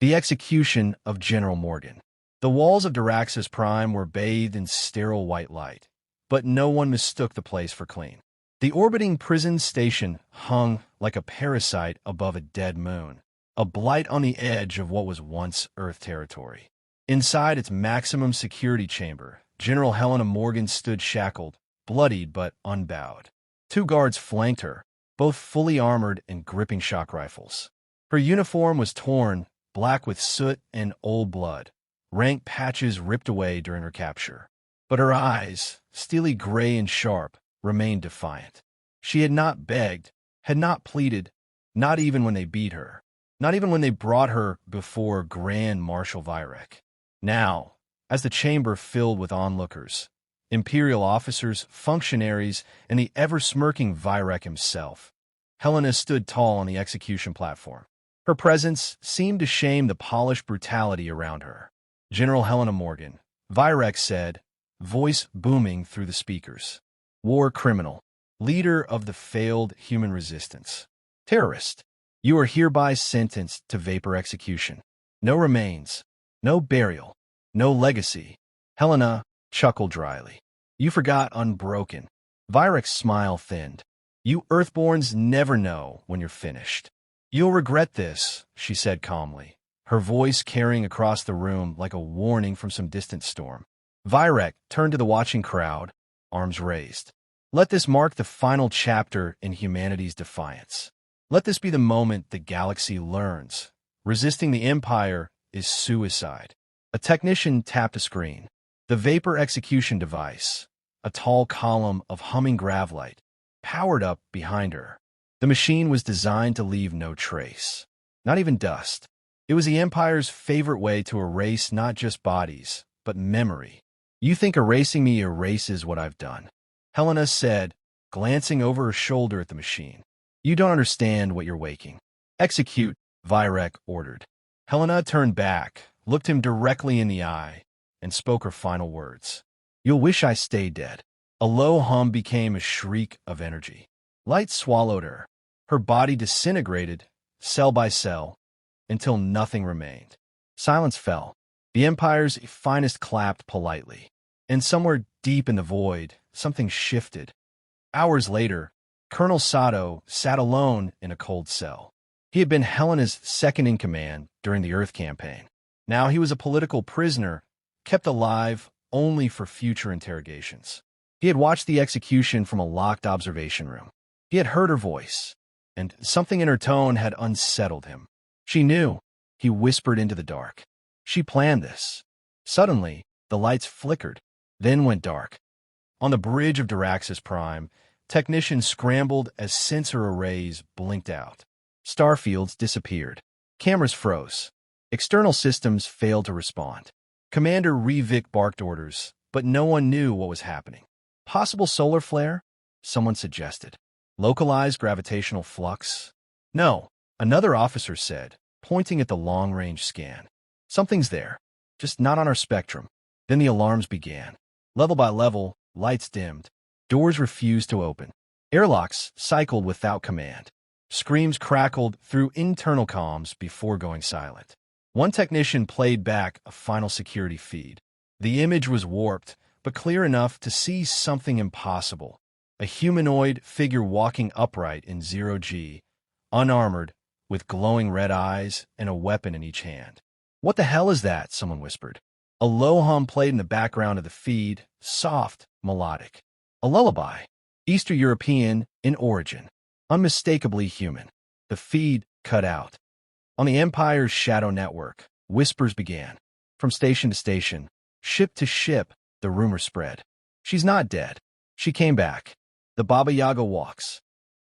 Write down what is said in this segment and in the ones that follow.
The execution of General Morgan. The walls of Daraxis Prime were bathed in sterile white light, but no one mistook the place for clean. The orbiting prison station hung like a parasite above a dead moon, a blight on the edge of what was once Earth territory. Inside its maximum security chamber, General Helena Morgan stood shackled, bloodied but unbowed. Two guards flanked her, both fully armored and gripping shock rifles. Her uniform was torn, black with soot and old blood, rank patches ripped away during her capture. But her eyes, steely gray and sharp, remained defiant. She had not begged, had not pleaded, not even when they beat her, not even when they brought her before Grand Marshal Vyrek. Now, as the chamber filled with onlookers, imperial officers, functionaries, and the ever-smirking Vyrek himself, Helena stood tall on the execution platform. Her presence seemed to shame the polished brutality around her. "General Helena Morgan," Vyrek said, voice booming through the speakers. "War criminal, leader of the failed human resistance, terrorist, you are hereby sentenced to vapor execution. No remains, no burial, no legacy." Helena chuckled dryly. "You forgot Unbroken." Vyrek's smile thinned. "You Earthborns never know when you're finished." "You'll regret this," she said calmly, her voice carrying across the room like a warning from some distant storm. Vyrek turned to the watching crowd, arms raised. "Let this mark the final chapter in humanity's defiance. Let this be the moment the galaxy learns. Resisting the Empire is suicide." A technician tapped a screen. The vapor execution device, a tall column of humming gravlight, powered up behind her. The machine was designed to leave no trace, not even dust. It was the Empire's favorite way to erase not just bodies, but memory. "You think erasing me erases what I've done," Helena said, glancing over her shoulder at the machine. "You don't understand what you're waking." "Execute," Vyrek ordered. Helena turned back, looked him directly in the eye, and spoke her final words. "You'll wish I stayed dead." A low hum became a shriek of energy. Light swallowed her. Her body disintegrated, cell by cell, until nothing remained. Silence fell. The Empire's finest clapped politely. And somewhere deep in the void, something shifted. Hours later, Colonel Sato sat alone in a cold cell. He had been Helena's second-in-command during the Earth campaign. Now he was a political prisoner, kept alive only for future interrogations. He had watched the execution from a locked observation room. He had heard her voice, and something in her tone had unsettled him. She knew. He whispered into the dark. She planned this. Suddenly, the lights flickered, then went dark. On the bridge of Daraxis Prime, technicians scrambled as sensor arrays blinked out. Starfields disappeared. Cameras froze. External systems failed to respond. Commander Revik barked orders, but no one knew what was happening. Possible solar flare? Someone suggested. Localized gravitational flux? No, another officer said, pointing at the long-range scan. Something's there, just not on our spectrum. Then the alarms began. Level by level, lights dimmed. Doors refused to open. Airlocks cycled without command. Screams crackled through internal comms before going silent. One technician played back a final security feed. The image was warped, but clear enough to see something impossible. A humanoid figure walking upright in zero-G, unarmored, with glowing red eyes and a weapon in each hand. "What the hell is that?" someone whispered. A low hum played in the background of the feed, soft, melodic. A lullaby, Eastern European in origin, unmistakably human. The feed cut out. On the Empire's shadow network, whispers began. From station to station, ship to ship, the rumor spread. "She's not dead. She came back. The Baba Yaga walks."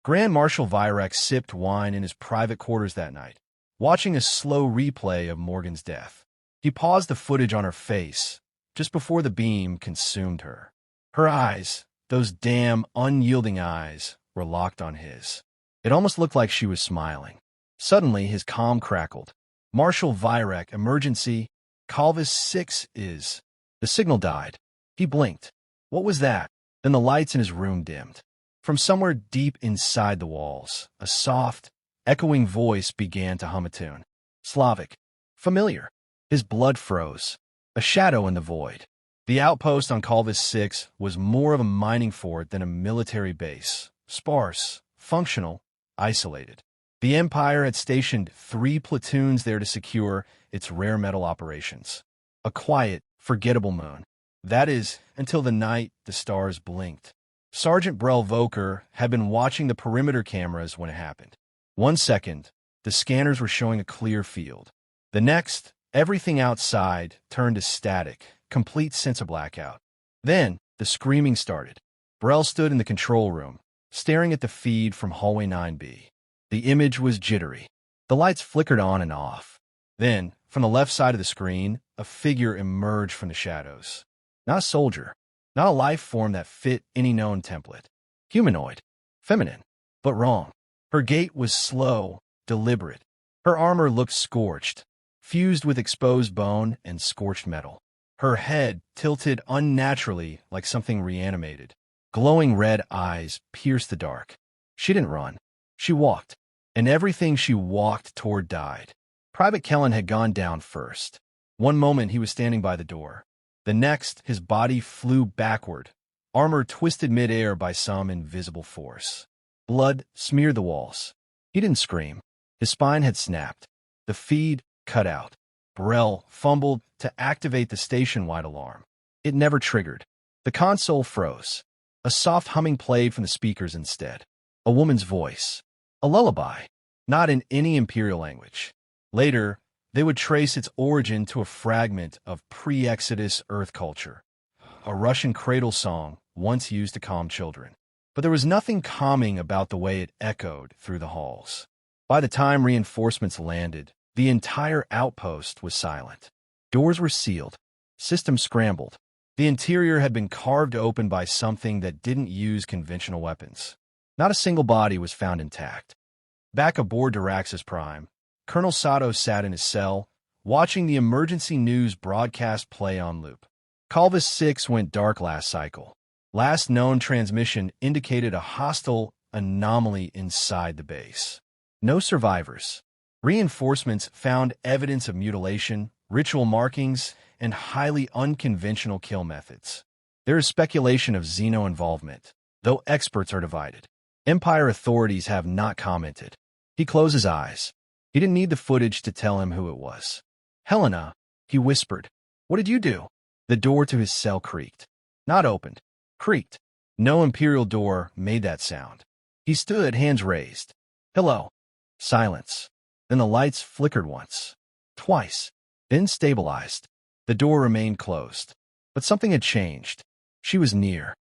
Grand Marshal Vyrek sipped wine in his private quarters that night, watching a slow replay of Morgan's death. He paused the footage on her face, just before the beam consumed her. Her eyes, those damn unyielding eyes, were locked on his. It almost looked like she was smiling. Suddenly, his comm crackled. "Marshal Vyrek, emergency. Calvis 6 is..." The signal died. He blinked. What was that? Then the lights in his room dimmed. From somewhere deep inside the walls, a soft, echoing voice began to hum a tune. Slavic, Familiar. His blood froze. A shadow in the void. The outpost on Calvis 6 was more of a mining fort than a military base. Sparse, functional, isolated. The Empire had stationed 3 platoons there to secure its rare metal operations. A quiet, forgettable moon. That is, until the night the stars blinked. Sergeant Brell Voker had been watching the perimeter cameras when it happened. 1 second, the scanners were showing a clear field. The next, everything outside turned to static, complete sense of blackout. Then, the screaming started. Brell stood in the control room, staring at the feed from hallway 9B. The image was jittery. The lights flickered on and off. Then, from the left side of the screen, a figure emerged from the shadows. Not a soldier, not a life form that fit any known template. Humanoid, feminine, but wrong. Her gait was slow, deliberate. Her armor looked scorched, fused with exposed bone and scorched metal. Her head tilted unnaturally like something reanimated. Glowing red eyes pierced the dark. She didn't run. She walked, and everything she walked toward died. Private Kellen had gone down first. One moment he was standing by the door. The next, his body flew backward, armor twisted midair by some invisible force. Blood smeared the walls. He didn't scream. His spine had snapped. The feed cut out. Brell fumbled to activate the station-wide alarm. It never triggered. The console froze. A soft humming played from the speakers instead. A woman's voice. A lullaby. Not in any Imperial language. Later, they would trace its origin to a fragment of pre-Exodus Earth culture, a Russian cradle song once used to calm children. But there was nothing calming about the way it echoed through the halls. By the time reinforcements landed, the entire outpost was silent. Doors were sealed. Systems scrambled. The interior had been carved open by something that didn't use conventional weapons. Not a single body was found intact. Back aboard Daraxis Prime, Colonel Sato sat in his cell, watching the emergency news broadcast play on loop. Calvis 6 went dark last cycle. Last known transmission indicated a hostile anomaly inside the base. No survivors. Reinforcements found evidence of mutilation, ritual markings, and highly unconventional kill methods. There is speculation of Xeno involvement, though experts are divided. Empire authorities have not commented. He closed his eyes. He didn't need the footage to tell him who it was. Helena, he whispered. What did you do? The door to his cell creaked. Not opened. Creaked. No Imperial door made that sound. He stood, hands raised. Hello. Silence. Then the lights flickered once. Twice. Then stabilized. The door remained closed. But something had changed. She was near.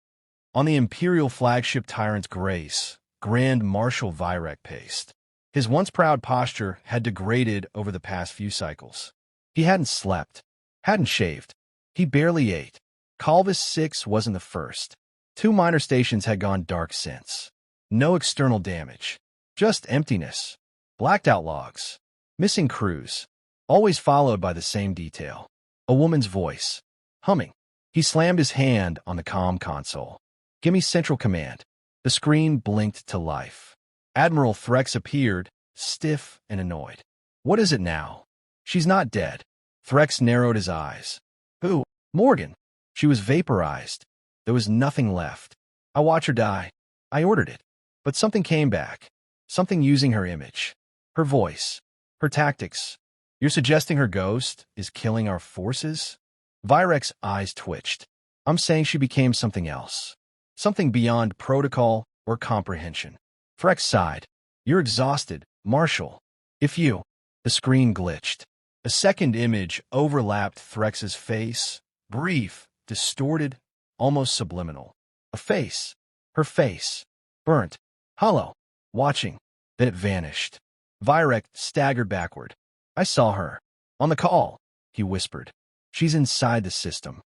On the Imperial flagship Tyrant's Grace, Grand Marshal Vyrek paced. His once proud posture had degraded over the past few cycles. He hadn't slept, hadn't shaved. He barely ate. Calvis 6 wasn't the first. 2 minor stations had gone dark since. No external damage. Just emptiness. Blacked out logs. Missing crews. Always followed by the same detail. A woman's voice. Humming. He slammed his hand on the comm console. Gimme Central Command. The screen blinked to life. Admiral Threx appeared, stiff and annoyed. What is it now? She's not dead. Threx narrowed his eyes. Who? Morgan. She was vaporized. There was nothing left. I watch her die. I ordered it. But something came back. Something using her image. Her voice. Her tactics. You're suggesting her ghost is killing our forces? Vyrek's eyes twitched. I'm saying she became something else. Something beyond protocol or comprehension. Threx sighed. You're exhausted, Marshal. If you... The screen glitched. A second image overlapped Threx's face. Brief, distorted, almost subliminal. A face. Her face. Burnt. Hollow. Watching. Then it vanished. Vyrek staggered backward. I saw her. On the call, he whispered. She's inside the system.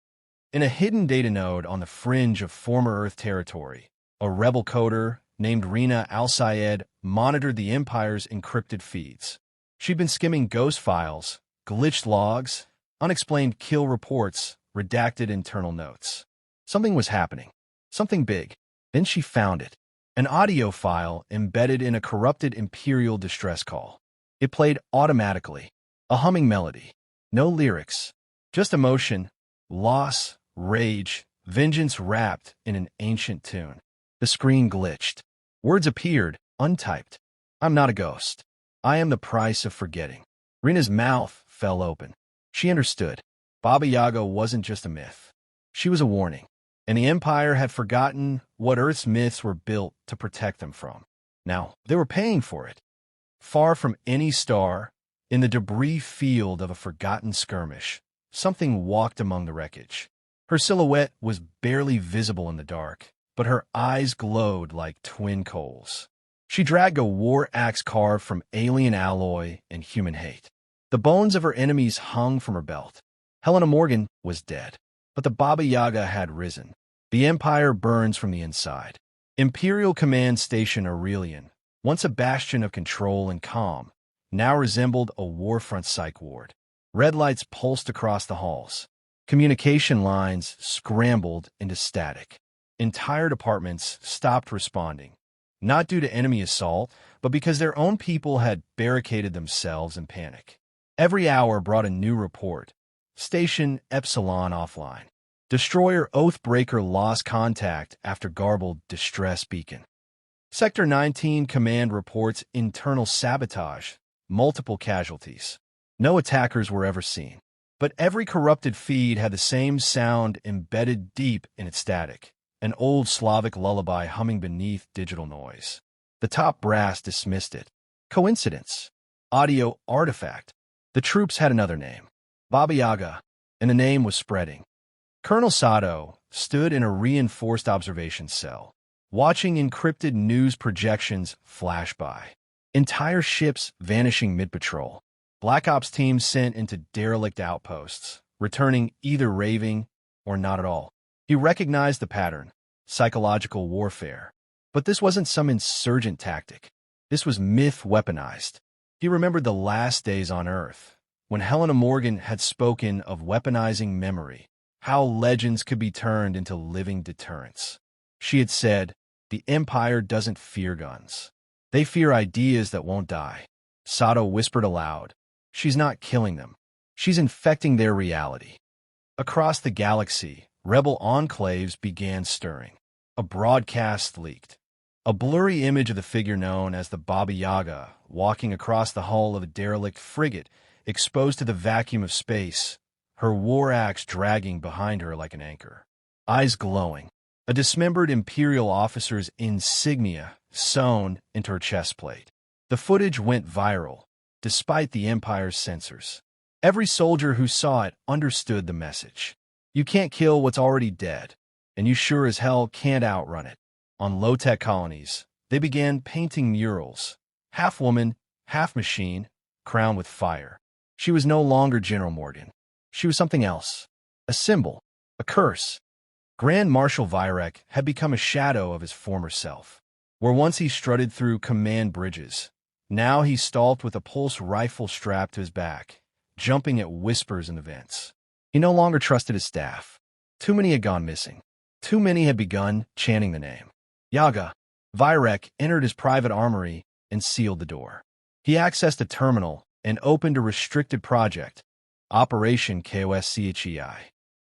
In a hidden data node on the fringe of former Earth territory, a rebel coder named Rena Al-Sayed monitored the Empire's encrypted feeds. She'd been skimming ghost files, glitched logs, unexplained kill reports, redacted internal notes. Something was happening. Something big. Then she found it. An audio file embedded in a corrupted Imperial distress call. It played automatically. A humming melody. No lyrics. Just emotion, loss, rage, vengeance wrapped in an ancient tune. The screen glitched. Words appeared, untyped. I'm not a ghost. I am the price of forgetting. Rena's mouth fell open. She understood. Baba Yaga wasn't just a myth. She was a warning. And the Empire had forgotten what Earth's myths were built to protect them from. Now, they were paying for it. Far from any star, in the debris field of a forgotten skirmish, something walked among the wreckage. Her silhouette was barely visible in the dark, but her eyes glowed like twin coals. She dragged a war axe carved from alien alloy and human hate. The bones of her enemies hung from her belt. Helena Morgan was dead, but the Baba Yaga had risen. The Empire burns from the inside. Imperial Command Station Aurelian, once a bastion of control and calm, now resembled a warfront psych ward. Red lights pulsed across the halls. Communication lines scrambled into static. Entire departments stopped responding, not due to enemy assault, but because their own people had barricaded themselves in panic. Every hour brought a new report. Station Epsilon offline. Destroyer Oathbreaker lost contact after garbled distress beacon. Sector 19 command reports internal sabotage, multiple casualties. No attackers were ever seen, but every corrupted feed had the same sound embedded deep in its static, an old Slavic lullaby humming beneath digital noise. The top brass dismissed it. Coincidence. Audio artifact. The troops had another name, Baba Yaga, and the name was spreading. Colonel Sato stood in a reinforced observation cell, watching encrypted news projections flash by. Entire ships vanishing mid-patrol. Black Ops teams sent into derelict outposts, returning either raving or not at all. He recognized the pattern, psychological warfare. But this wasn't some insurgent tactic. This was myth weaponized. He remembered the last days on Earth, when Helena Morgan had spoken of weaponizing memory, how legends could be turned into living deterrents. She had said, the Empire doesn't fear guns. They fear ideas that won't die. Sato whispered aloud, she's not killing them. She's infecting their reality. Across the galaxy, rebel enclaves began stirring. A broadcast leaked. A blurry image of the figure known as the Baba Yaga walking across the hull of a derelict frigate exposed to the vacuum of space, her war axe dragging behind her like an anchor. Eyes glowing. A dismembered Imperial officer's insignia sewn into her chest plate. The footage went viral, despite the Empire's censors. Every soldier who saw it understood the message. You can't kill what's already dead, and you sure as hell can't outrun it. On low-tech colonies, they began painting murals, half woman, half machine, crowned with fire. She was no longer General Morgan. She was something else. A symbol, a curse. Grand Marshal Virek had become a shadow of his former self. Where once he strutted through command bridges, now he stalked with a pulse rifle strapped to his back, jumping at whispers in the vents. He no longer trusted his staff. Too many had gone missing. Too many had begun chanting the name. Yaga. Virek entered his private armory and sealed the door. He accessed a terminal and opened a restricted project, Operation KOSCHEI.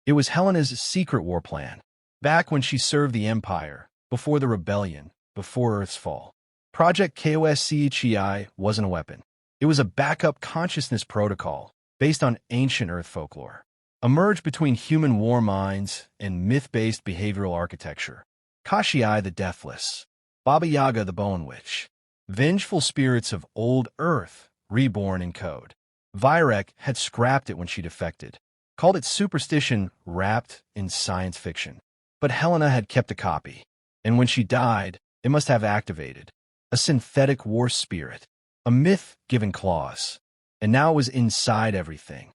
It was Helena's secret war plan, back when she served the Empire, before the rebellion, before Earth's fall. Project KOSCHEI wasn't a weapon. It was a backup consciousness protocol based on ancient Earth folklore, a merge between human war minds and myth-based behavioral architecture. Kashiai the Deathless, Baba Yaga the Bone Witch, vengeful spirits of old Earth, reborn in code. Virek had scrapped it when she defected, called it superstition wrapped in science fiction. But Helena had kept a copy, and when she died, it must have activated. A synthetic war spirit, a myth-given claws, and now it was inside everything.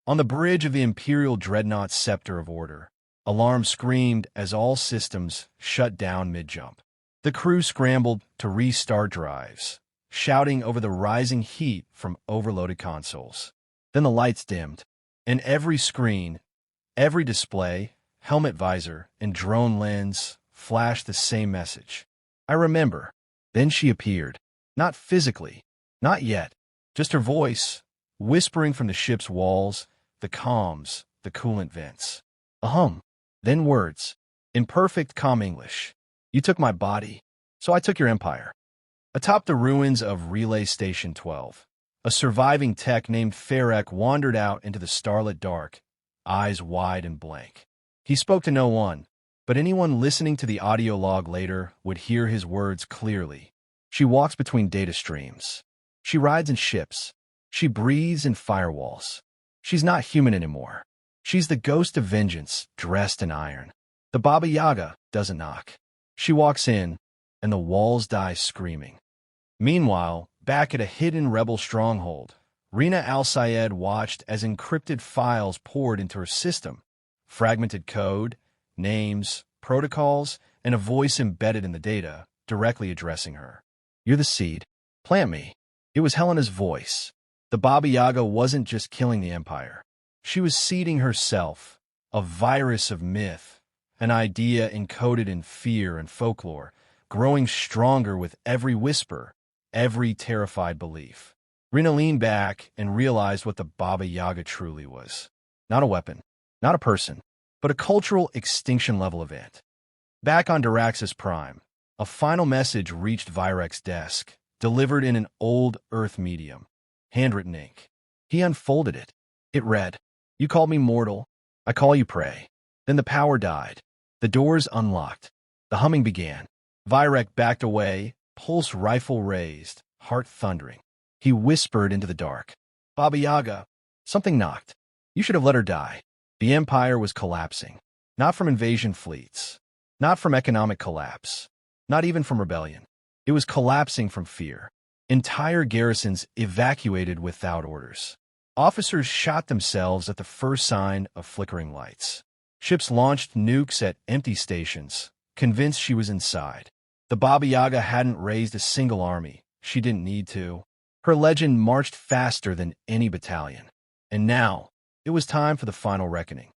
On the bridge of the Imperial Dreadnought Scepter of Order, alarm screamed as all systems shut down mid-jump. The crew scrambled to restart drives, shouting over the rising heat from overloaded consoles. Then the lights dimmed, and every screen, every display, helmet visor, and drone lens flashed the same message. I remember. Then she appeared. Not physically. Not yet. Just her voice, whispering from the ship's walls, the comms, the coolant vents. A hum. Then words. In perfect, calm English. You took my body, so I took your empire. Atop the ruins of Relay Station 12, a surviving tech named Ferrek wandered out into the starlit dark, eyes wide and blank. He spoke to no one, but anyone listening to the audio log later would hear his words clearly. She walks between data streams. She rides in ships. She breathes in firewalls. She's not human anymore. She's the ghost of vengeance, dressed in iron. The Baba Yaga doesn't knock. She walks in, and the walls die screaming. Meanwhile, back at a hidden rebel stronghold, Rina Al-Sayed watched as encrypted files poured into her system. Fragmented code, names, protocols, and a voice embedded in the data, directly addressing her. You're the seed. Plant me. It was Helena's voice. The Baba Yaga wasn't just killing the Empire. She was seeding herself, a virus of myth, an idea encoded in fear and folklore, growing stronger with every whisper, every terrified belief. Rina leaned back and realized what the Baba Yaga truly was. Not a weapon, not a person, but a cultural extinction-level event. Back on Daraxis Prime, a final message reached Virek's desk, delivered in an old Earth medium, handwritten ink. He unfolded it. It read, "You called me mortal. I call you prey." Then the power died. The doors unlocked. The humming began. Virek backed away, pulse rifle raised, heart thundering. He whispered into the dark. "Baba Yaga." Something knocked. "You should have let her die." The Empire was collapsing. Not from invasion fleets. Not from economic collapse. Not even from rebellion. It was collapsing from fear. Entire garrisons evacuated without orders. Officers shot themselves at the first sign of flickering lights. Ships launched nukes at empty stations, convinced she was inside. The Baba Yaga hadn't raised a single army. She didn't need to. Her legend marched faster than any battalion. And now, it was time for the final reckoning.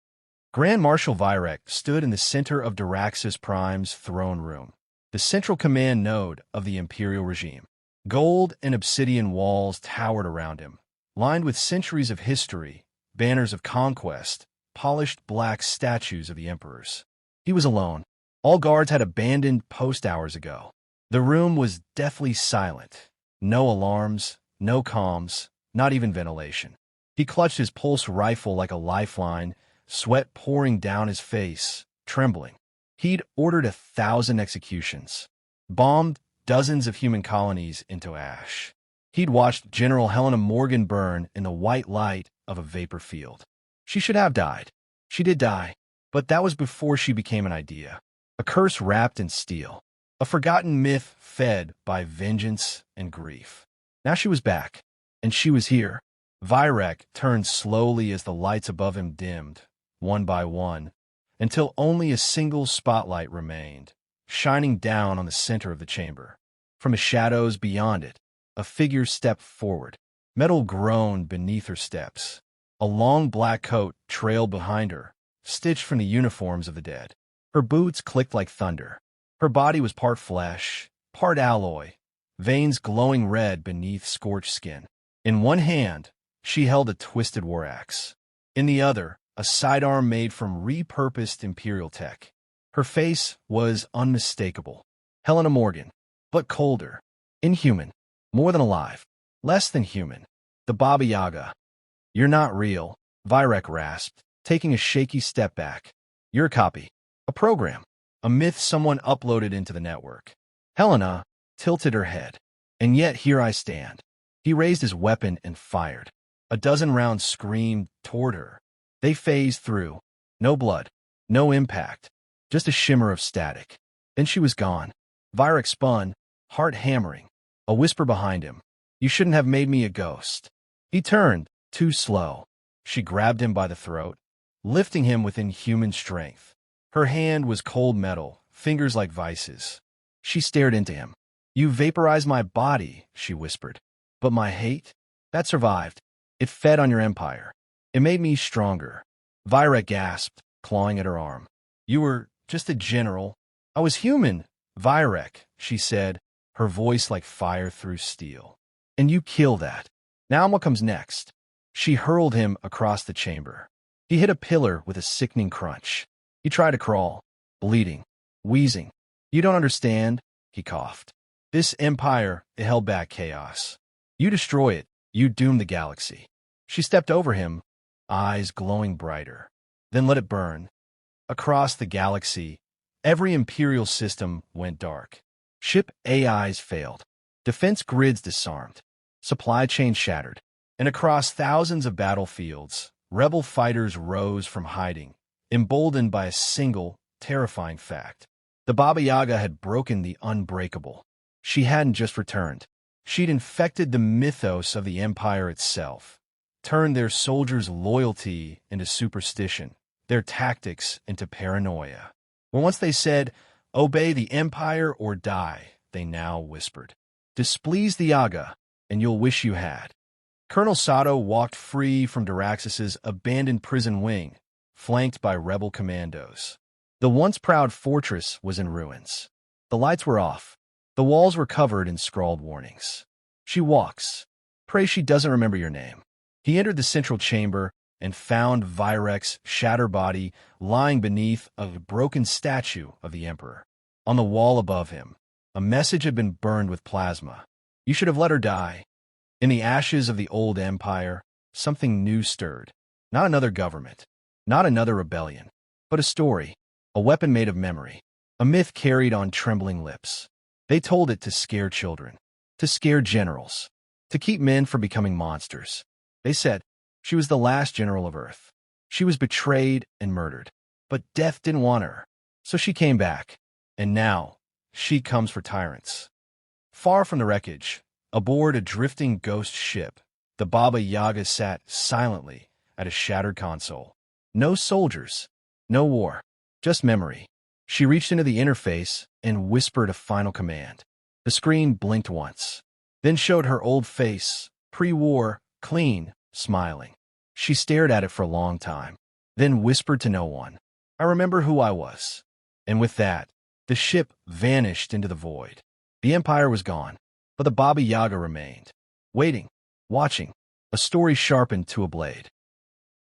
Grand Marshal Virek stood in the center of Daraxis Prime's throne room, the central command node of the Imperial regime. Gold and obsidian walls towered around him, lined with centuries of history, banners of conquest, polished black statues of the emperors. He was alone. All guards had abandoned post hours ago. The room was deathly silent. No alarms, no comms, not even ventilation. He clutched his pulse rifle like a lifeline, sweat pouring down his face, trembling. He'd ordered 1,000 executions, bombed dozens of human colonies into ash. He'd watched General Helena Morgan burn in the white light of a vapor field. She should have died. She did die, but that was before she became an idea. A curse wrapped in steel. A forgotten myth fed by vengeance and grief. Now she was back, and she was here. Virek turned slowly as the lights above him dimmed, one by one, until only a single spotlight remained, shining down on the center of the chamber. From the shadows beyond it, a figure stepped forward. Metal groaned beneath her steps. A long black coat trailed behind her, stitched from the uniforms of the dead. Her boots clicked like thunder. Her body was part flesh, part alloy, veins glowing red beneath scorched skin. In one hand, she held a twisted war axe. In the other, a sidearm made from repurposed Imperial tech. Her face was unmistakable. Helena Morgan, but colder, inhuman, more than alive, less than human. The Baba Yaga. "You're not real," Virek rasped, taking a shaky step back. "You're a copy. A program. A myth someone uploaded into the network." Helena tilted her head. "And yet here I stand." He raised his weapon and fired. A dozen rounds screamed toward her. They phased through. No blood. No impact. Just a shimmer of static. Then she was gone. Virek spun, heart hammering. A whisper behind him. "You shouldn't have made me a ghost." He turned, too slow. She grabbed him by the throat, lifting him within human strength. Her hand was cold metal, fingers like vices. She stared into him. "You vaporized my body," she whispered. "But my hate? That survived. It fed on your empire. It made me stronger." Virek gasped, clawing at her arm. "You were just a general." "I was human, Virek," she said, her voice like fire through steel. "And you kill that. Now what comes next?" She hurled him across the chamber. He hit a pillar with a sickening crunch. He tried to crawl, bleeding, wheezing. You don't understand, he coughed. This empire, it held back chaos. You destroy it, you doom the galaxy. She stepped over him, eyes glowing brighter. Then let it burn. Across the galaxy, every imperial system went dark. Ship AIs failed. Defense grids disarmed. Supply chains shattered. And across thousands of battlefields, rebel fighters rose from hiding, emboldened by a single, terrifying fact. The Baba Yaga had broken the unbreakable. She hadn't just returned. She'd infected the mythos of the empire itself, turned their soldiers' loyalty into superstition, their tactics into paranoia. When once they said, "Obey the empire or die," they now whispered, "Displease the Yaga, and you'll wish you had." Colonel Sato walked free from Daraxus's abandoned prison wing, flanked by rebel commandos. The once proud fortress was in ruins. The lights were off. The walls were covered in scrawled warnings. She walks. Pray she doesn't remember your name. He entered the central chamber and found Virek's shattered body lying beneath a broken statue of the Emperor. On the wall above him, a message had been burned with plasma. You should have let her die. In the ashes of the old empire, something new stirred. Not another government, not another rebellion, but a story, a weapon made of memory, a myth carried on trembling lips. They told it to scare children, to scare generals, to keep men from becoming monsters. They said she was the last general of Earth. She was betrayed and murdered, but death didn't want her, so she came back. And now, she comes for tyrants. Far from the wreckage, aboard a drifting ghost ship, the Baba Yaga sat silently at a shattered console. No soldiers, no war, just memory. She reached into the interface and whispered a final command. The screen blinked once, then showed her old face, pre-war, clean, smiling. She stared at it for a long time, then whispered to no one, "I remember who I was." And with that, the ship vanished into the void. The Empire was gone, but the Baba Yaga remained, waiting, watching, a story sharpened to a blade.